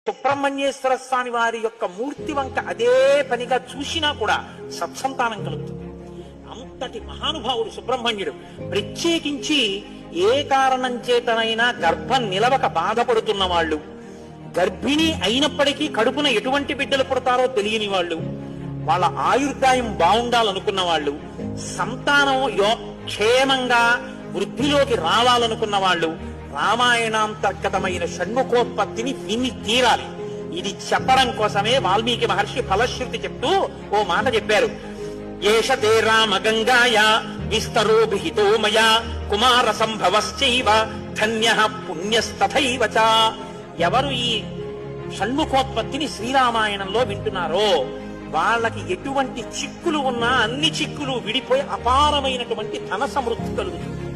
సుబ్రహ్మణ్యేశ్వర స్వామి వారి యొక్క మూర్తి వంక అదే పనిగా చూసినా కూడా సత్సంతానం కలుగుతుంది. అంతటి మహానుభావుడు సుబ్రహ్మణ్యుడు. ప్రత్యేకించి ఏ కారణం చేతనైనా గర్భం నిలవక బాధపడుతున్న వాళ్ళు, గర్భిణి అయినప్పటికీ కడుపున ఎటువంటి బిడ్డలు పుడతారో తెలియని వాళ్ళు, వాళ్ళ ఆయుర్దాయం బాగుండాలనుకున్న వాళ్ళు, సంతానం క్షేమంగా వృద్ధిలోకి రావాలనుకున్న వాళ్ళు రామాయణాంతర్గతమైన షణ్ముఖోత్పత్తిని విని తీరాలి. ఇది చెప్పడం కోసమే వాల్మీకి మహర్షి ఫలశ్రుతి చెప్తూ ఓ మాట చెప్పారు. ఏషతే రామ గంగాయ విస్తరో విహితో మయా కుమార సంభవశ్చైవ ధన్యః పుణ్యస్తథైవ చ. ఎవరు ఈ షణ్ముఖోత్పత్తిని శ్రీరామాయణంలో వింటున్నారో వాళ్ళకి ఎటువంటి చిక్కులు ఉన్నా అన్ని చిక్కులు విడిపోయి అపారమైనటువంటి ధన సమృద్ధి కలుగుతుంది.